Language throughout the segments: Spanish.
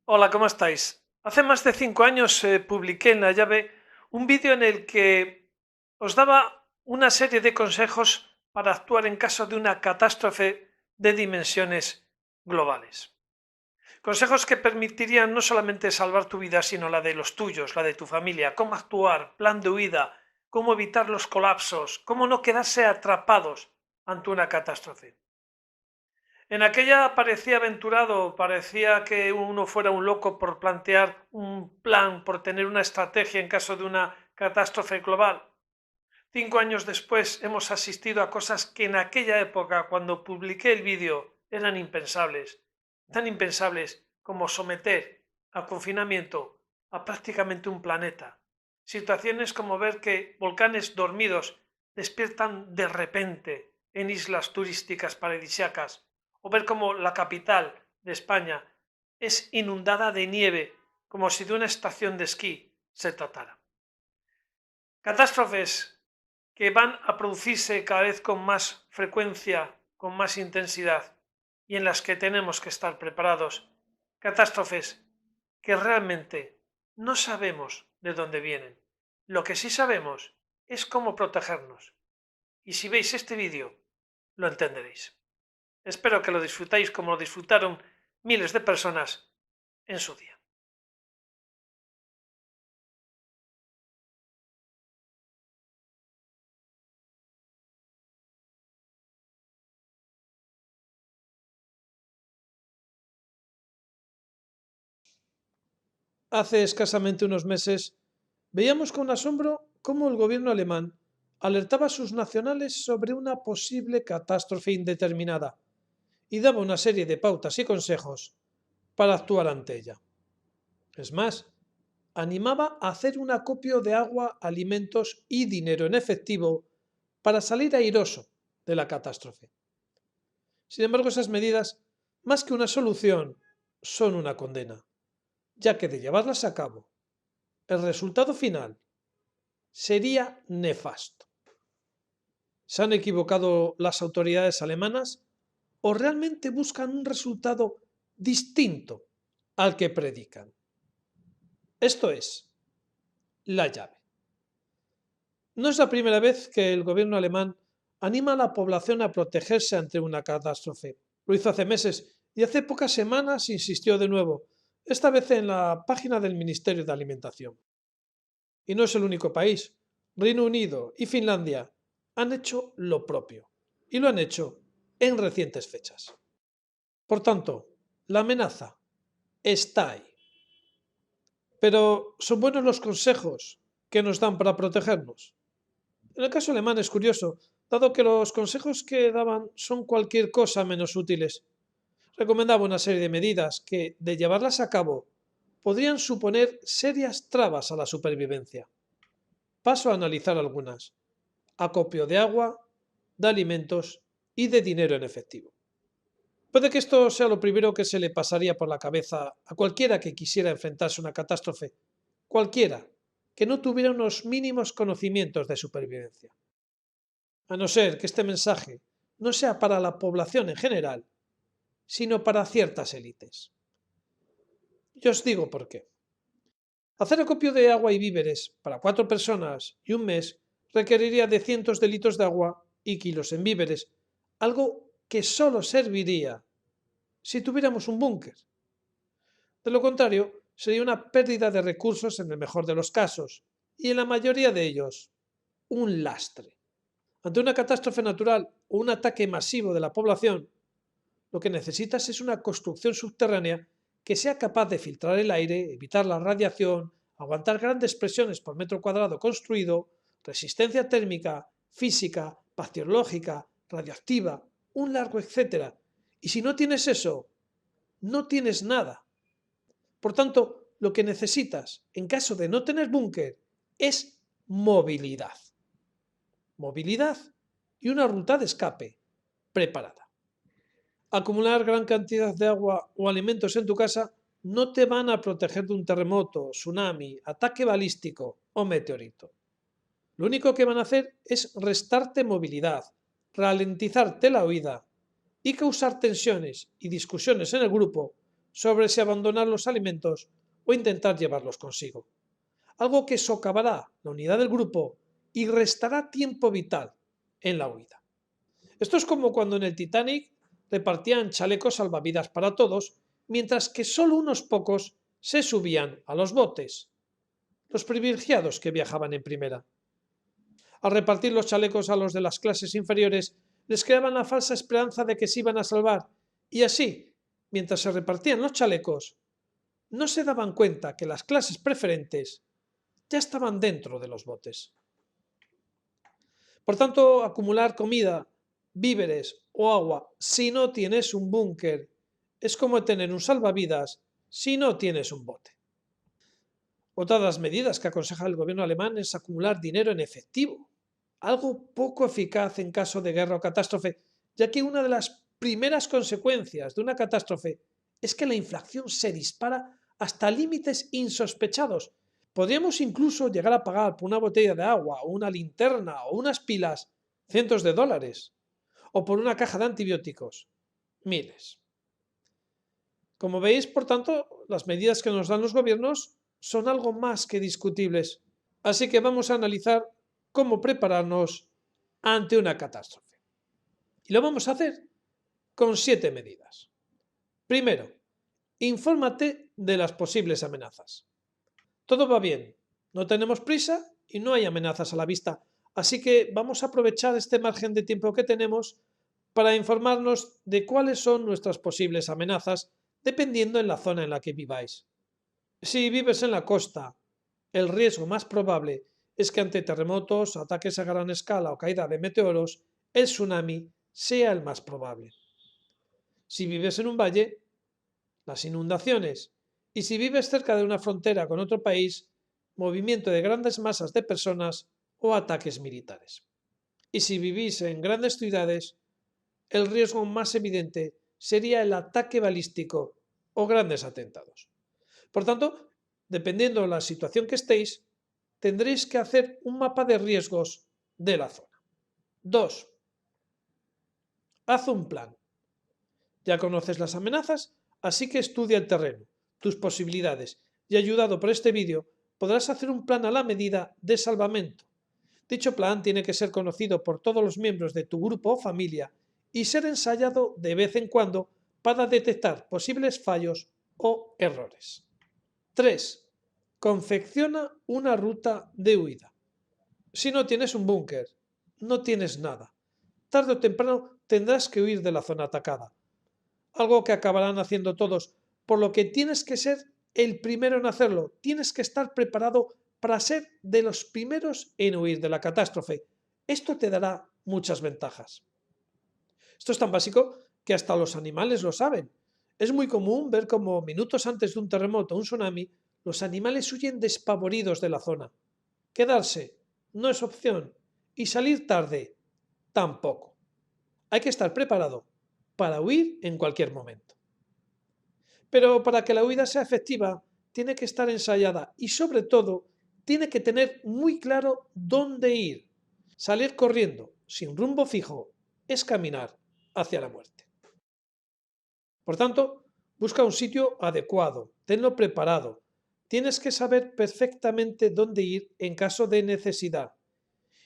Hola, ¿cómo estáis? Hace más de 5 años publiqué en La Llave un vídeo en el que os daba una serie de consejos para actuar en caso de una catástrofe de dimensiones globales. Consejos que permitirían no solamente salvar tu vida, sino la de los tuyos, la de tu familia, cómo actuar, plan de huida, cómo evitar los colapsos, cómo no quedarse atrapados ante una catástrofe. En aquella parecía aventurado, parecía que uno fuera un loco por plantear un plan, por tener una estrategia en caso de una catástrofe global. 5 años después hemos asistido a cosas que en aquella época, cuando publiqué el vídeo, eran impensables. Tan impensables como someter a confinamiento a prácticamente un planeta. Situaciones como ver que volcanes dormidos despiertan de repente en islas turísticas paradisíacas, o ver cómo la capital de España es inundada de nieve como si de una estación de esquí se tratara. Catástrofes que van a producirse cada vez con más frecuencia, con más intensidad y en las que tenemos que estar preparados. Catástrofes que realmente no sabemos de dónde vienen. Lo que sí sabemos es cómo protegernos. Y si veis este vídeo, lo entenderéis. Espero que lo disfrutáis como lo disfrutaron miles de personas en su día. Hace escasamente unos meses, veíamos con asombro cómo el gobierno alemán alertaba a sus nacionales sobre una posible catástrofe indeterminada y daba una serie de pautas y consejos para actuar ante ella. Es más, animaba a hacer un acopio de agua, alimentos y dinero en efectivo para salir airoso de la catástrofe. Sin embargo, esas medidas, más que una solución, son una condena, ya que de llevarlas a cabo, el resultado final sería nefasto. ¿Se han equivocado las autoridades alemanas o realmente buscan un resultado distinto al que predican? Esto es, la llave. No es la primera vez que el gobierno alemán anima a la población a protegerse ante una catástrofe. Lo hizo hace meses y hace pocas semanas insistió de nuevo, esta vez en la página del Ministerio de Alimentación. Y no es el único país. Reino Unido y Finlandia han hecho lo propio. Y lo han hecho en recientes fechas. Por tanto, la amenaza está ahí. Pero ¿son buenos los consejos que nos dan para protegernos? En el caso alemán es curioso, dado que los consejos que daban son cualquier cosa menos útiles. Recomendaba una serie de medidas que, de llevarlas a cabo, podrían suponer serias trabas a la supervivencia. Paso a analizar algunas. Acopio de agua, de alimentos y de dinero en efectivo. Puede que esto sea lo primero que se le pasaría por la cabeza a cualquiera que quisiera enfrentarse a una catástrofe, cualquiera que no tuviera unos mínimos conocimientos de supervivencia. A no ser que este mensaje no sea para la población en general, sino para ciertas élites. Yo os digo por qué. Hacer acopio de agua y víveres para 4 personas y un mes requeriría de cientos de litros de agua y kilos en víveres, algo que solo serviría si tuviéramos un búnker. De lo contrario, sería una pérdida de recursos en el mejor de los casos, y en la mayoría de ellos, un lastre. Ante una catástrofe natural o un ataque masivo de la población, lo que necesitas es una construcción subterránea que sea capaz de filtrar el aire, evitar la radiación, aguantar grandes presiones por metro cuadrado construido, resistencia térmica, física, bacteriológica, radioactiva, un largo etcétera. Y si no tienes eso, no tienes nada. Por tanto, lo que necesitas en caso de no tener búnker es movilidad. Movilidad y una ruta de escape preparada. Acumular gran cantidad de agua o alimentos en tu casa no te van a proteger de un terremoto, tsunami, ataque balístico o meteorito. Lo único que van a hacer es restarte movilidad, ralentizarte la huida y causar tensiones y discusiones en el grupo sobre si abandonar los alimentos o intentar llevarlos consigo, algo que socavará la unidad del grupo y restará tiempo vital en la huida. Esto es como cuando en el Titanic repartían chalecos salvavidas para todos, mientras que solo unos pocos se subían a los botes, los privilegiados que viajaban en primera. Al repartir los chalecos a los de las clases inferiores, les creaban la falsa esperanza de que se iban a salvar, y así, mientras se repartían los chalecos, no se daban cuenta que las clases preferentes ya estaban dentro de los botes. Por tanto, acumular comida, víveres o agua si no tienes un búnker es como tener un salvavidas si no tienes un bote. Otra de las medidas que aconseja el gobierno alemán es acumular dinero en efectivo, algo poco eficaz en caso de guerra o catástrofe, ya que una de las primeras consecuencias de una catástrofe es que la inflación se dispara hasta límites insospechados. Podríamos incluso llegar a pagar por una botella de agua o una linterna o unas pilas cientos de dólares, o por una caja de antibióticos miles. Como veis, por tanto, las medidas que nos dan los gobiernos son algo más que discutibles. Así que vamos a analizar cómo prepararnos ante una catástrofe. Y lo vamos a hacer con 7 medidas. Primero, infórmate de las posibles amenazas. Todo va bien, no tenemos prisa y no hay amenazas a la vista, así que vamos a aprovechar este margen de tiempo que tenemos para informarnos de cuáles son nuestras posibles amenazas dependiendo en la zona en la que viváis. Si vives en la costa, el riesgo más probable es que ante terremotos, ataques a gran escala o caída de meteoros, el tsunami sea el más probable. Si vives en un valle, las inundaciones, y si vives cerca de una frontera con otro país, movimiento de grandes masas de personas o ataques militares. Y si vivís en grandes ciudades, el riesgo más evidente sería el ataque balístico o grandes atentados. Por tanto, dependiendo de la situación que estéis, tendréis que hacer un mapa de riesgos de la zona. 2. Haz un plan. Ya conoces las amenazas, así que estudia el terreno, tus posibilidades, y ayudado por este vídeo podrás hacer un plan a la medida de salvamento. Dicho plan tiene que ser conocido por todos los miembros de tu grupo o familia y ser ensayado de vez en cuando para detectar posibles fallos o errores. 3. Confecciona una ruta de huida. Si no tienes un búnker, no tienes nada. Tarde o temprano tendrás que huir de la zona atacada, algo que acabarán haciendo todos, por lo que tienes que ser el primero en hacerlo, tienes que estar preparado para ser de los primeros en huir de la catástrofe. Esto te dará muchas ventajas. Esto es tan básico que hasta los animales lo saben. Es muy común ver cómo minutos antes de un terremoto o un tsunami, los animales huyen despavoridos de la zona. Quedarse no es opción y salir tarde tampoco. Hay que estar preparado para huir en cualquier momento. Pero para que la huida sea efectiva, tiene que estar ensayada y sobre todo, tiene que tener muy claro dónde ir. Salir corriendo sin rumbo fijo es caminar hacia la muerte. Por tanto, busca un sitio adecuado, tenlo preparado. Tienes que saber perfectamente dónde ir en caso de necesidad.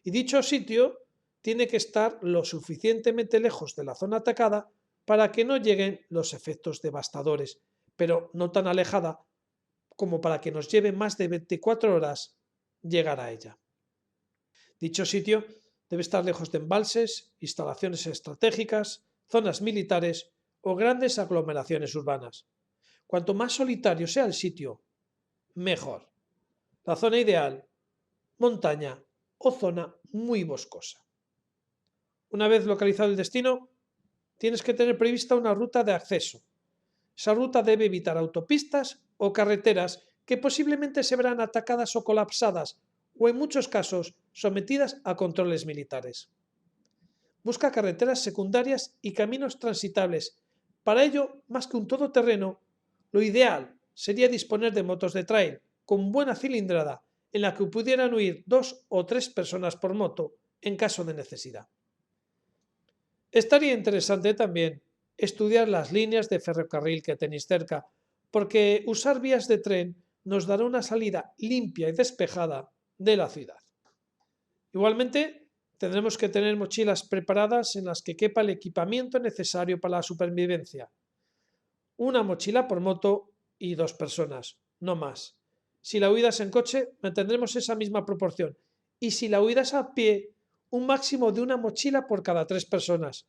Y dicho sitio tiene que estar lo suficientemente lejos de la zona atacada para que no lleguen los efectos devastadores, pero no tan alejada como para que nos lleve más de 24 horas llegar a ella. Dicho sitio debe estar lejos de embalses, instalaciones estratégicas, zonas militares o grandes aglomeraciones urbanas. Cuanto más solitario sea el sitio, mejor. La zona ideal, montaña o zona muy boscosa. Una vez localizado el destino, tienes que tener prevista una ruta de acceso. Esa ruta debe evitar autopistas o carreteras que posiblemente se verán atacadas o colapsadas o en muchos casos sometidas a controles militares. Busca carreteras secundarias y caminos transitables. Para ello, más que un todoterreno, lo ideal sería disponer de motos de trail con buena cilindrada en la que pudieran huir 2 o 3 personas por moto en caso de necesidad. Estaría interesante también estudiar las líneas de ferrocarril que tenéis cerca, porque usar vías de tren nos dará una salida limpia y despejada de la ciudad. Igualmente, tendremos que tener mochilas preparadas en las que quepa el equipamiento necesario para la supervivencia. Una mochila por moto y 2 personas, no más. Si la huida es en coche, mantendremos esa misma proporción. Y si la huida es a pie, un máximo de una mochila por cada 3 personas.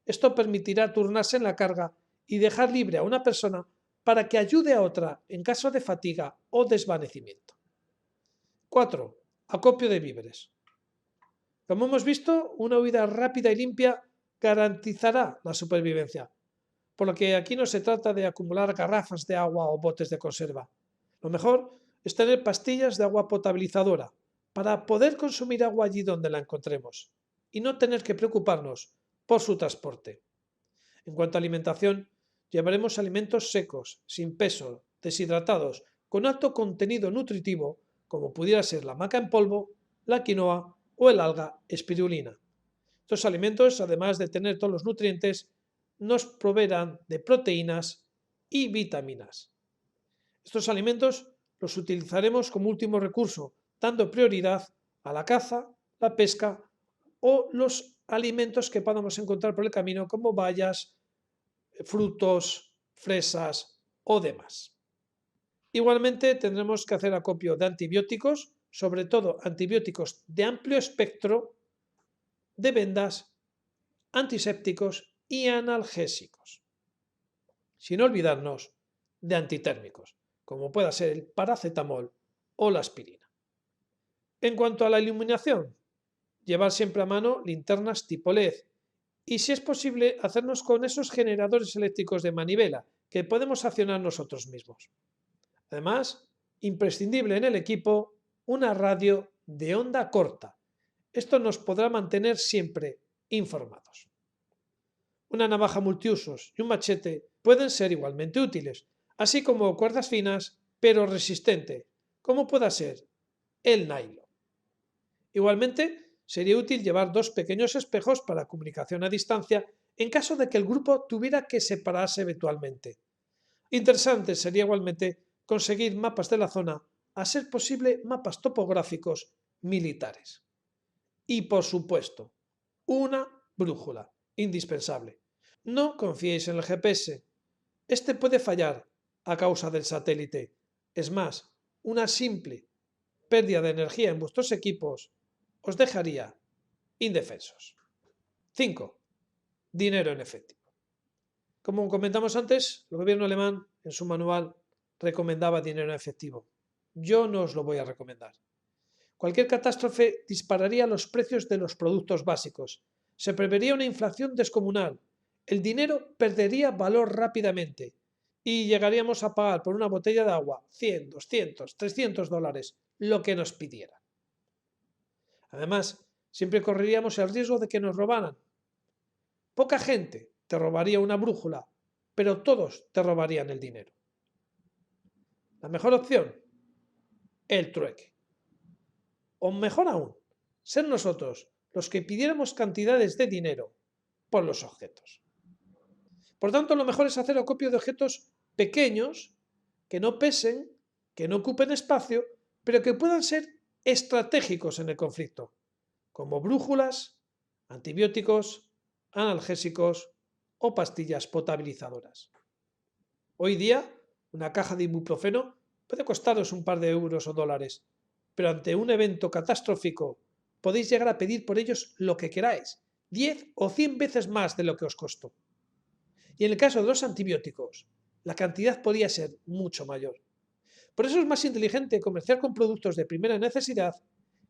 Esto permitirá turnarse en la carga y dejar libre a una persona para que ayude a otra en caso de fatiga o desvanecimiento. 4. Acopio de víveres. Como hemos visto, una huida rápida y limpia garantizará la supervivencia, por lo que aquí no se trata de acumular garrafas de agua o botes de conserva. Lo mejor es tener pastillas de agua potabilizadora para poder consumir agua allí donde la encontremos y no tener que preocuparnos por su transporte. En cuanto a alimentación, llevaremos alimentos secos, sin peso, deshidratados, con alto contenido nutritivo, como pudiera ser la maca en polvo, la quinoa o el alga espirulina. Estos alimentos, además de tener todos los nutrientes, nos proveerán de proteínas y vitaminas. Estos alimentos los utilizaremos como último recurso, dando prioridad a la caza, la pesca o los alimentos que podamos encontrar por el camino, como bayas, frutos, fresas o demás. Igualmente tendremos que hacer acopio de antibióticos, sobre todo antibióticos de amplio espectro, de vendas, antisépticos y analgésicos. Sin olvidarnos de antitérmicos, como pueda ser el paracetamol o la aspirina. En cuanto a la iluminación, llevar siempre a mano linternas tipo LED y, si es posible, hacernos con esos generadores eléctricos de manivela que podemos accionar nosotros mismos. Además, imprescindible en el equipo, una radio de onda corta. Esto nos podrá mantener siempre informados. Una navaja multiusos y un machete pueden ser igualmente útiles, así como cuerdas finas pero resistente, como pueda ser el nylon. Igualmente, sería útil llevar 2 pequeños espejos para comunicación a distancia en caso de que el grupo tuviera que separarse eventualmente. Interesante sería igualmente conseguir mapas de la zona, a ser posible mapas topográficos militares. Y, por supuesto, una brújula, indispensable. No confiéis en el GPS. Este puede fallar a causa del satélite. Es más, una simple pérdida de energía en vuestros equipos os dejaría indefensos. 5. Dinero en efectivo. Como comentamos antes, el gobierno alemán en su manual recomendaba dinero en efectivo. Yo no os lo voy a recomendar. Cualquier catástrofe dispararía los precios de los productos básicos. Se prevería una inflación descomunal. El dinero perdería valor rápidamente y llegaríamos a pagar por una botella de agua 100, 200, 300 dólares, lo que nos pidieran. Además, siempre correríamos el riesgo de que nos robaran. Poca gente te robaría una brújula, pero todos te robarían el dinero. La mejor opción, el trueque. O mejor aún, ser nosotros los que pidiéramos cantidades de dinero por los objetos. Por tanto, lo mejor es hacer acopio de objetos pequeños, que no pesen, que no ocupen espacio, pero que puedan ser estratégicos en el conflicto, como brújulas, antibióticos, analgésicos o pastillas potabilizadoras. Hoy día, una caja de ibuprofeno puede costaros un par de euros o dólares, pero ante un evento catastrófico podéis llegar a pedir por ellos lo que queráis, 10 o 100 veces más de lo que os costó. Y en el caso de los antibióticos, la cantidad podría ser mucho mayor. Por eso es más inteligente comerciar con productos de primera necesidad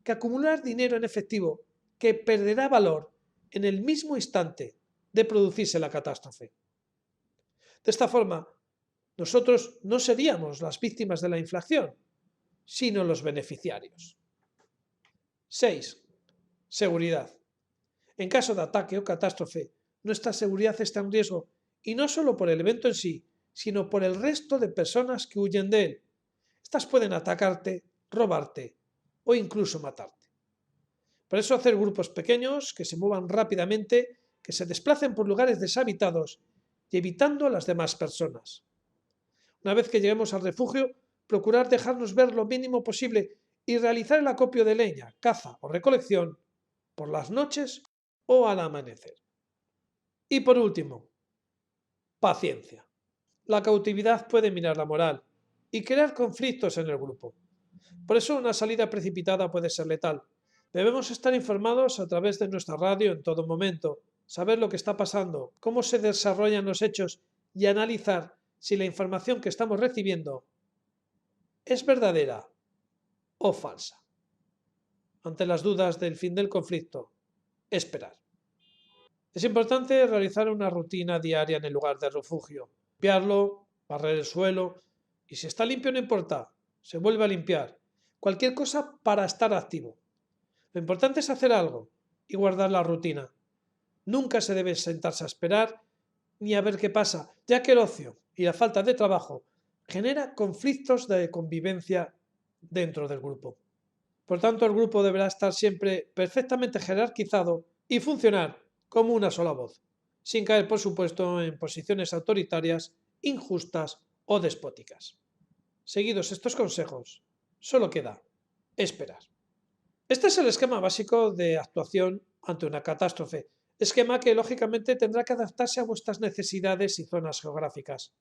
que acumular dinero en efectivo que perderá valor en el mismo instante de producirse la catástrofe. De esta forma, nosotros no seríamos las víctimas de la inflación, sino los beneficiarios. 6. Seguridad. En caso de ataque o catástrofe, nuestra seguridad está en riesgo, y no solo por el evento en sí, sino por el resto de personas que huyen de él. Estas pueden atacarte, robarte o incluso matarte. Por eso hacer grupos pequeños que se muevan rápidamente, que se desplacen por lugares deshabitados y evitando a las demás personas. Una vez que lleguemos al refugio, procurar dejarnos ver lo mínimo posible y realizar el acopio de leña, caza o recolección por las noches o al amanecer. Y por último, paciencia. La cautividad puede minar la moral y crear conflictos en el grupo. Por eso una salida precipitada puede ser letal. Debemos estar informados a través de nuestra radio en todo momento, saber lo que está pasando, cómo se desarrollan los hechos y analizar si la información que estamos recibiendo es verdadera o falsa. Ante las dudas del fin del conflicto, esperar. Es importante realizar una rutina diaria en el lugar de refugio, limpiarlo, barrer el suelo y si está limpio no importa, se vuelve a limpiar. Cualquier cosa para estar activo. Lo importante es hacer algo y guardar la rutina. Nunca se debe sentarse a esperar ni a ver qué pasa, ya que el ocio y la falta de trabajo genera conflictos de convivencia dentro del grupo. Por tanto, el grupo deberá estar siempre perfectamente jerarquizado y funcionar como una sola voz, sin caer, por supuesto, en posiciones autoritarias, injustas o despóticas. Seguidos estos consejos, solo queda esperar. Este es el esquema básico de actuación ante una catástrofe, esquema que lógicamente tendrá que adaptarse a vuestras necesidades y zonas geográficas,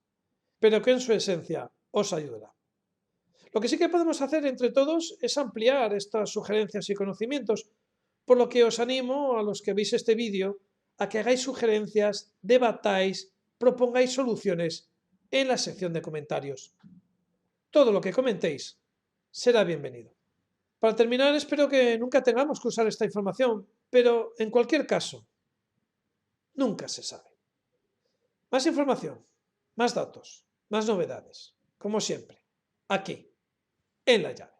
pero que en su esencia os ayudará. Lo que sí que podemos hacer entre todos es ampliar estas sugerencias y conocimientos, por lo que os animo a los que veis este vídeo a que hagáis sugerencias, debatáis, propongáis soluciones en la sección de comentarios. Todo lo que comentéis será bienvenido. Para terminar, espero que nunca tengamos que usar esta información, pero en cualquier caso, nunca se sabe. Más información, más datos, más novedades, como siempre, aquí, en La Llave.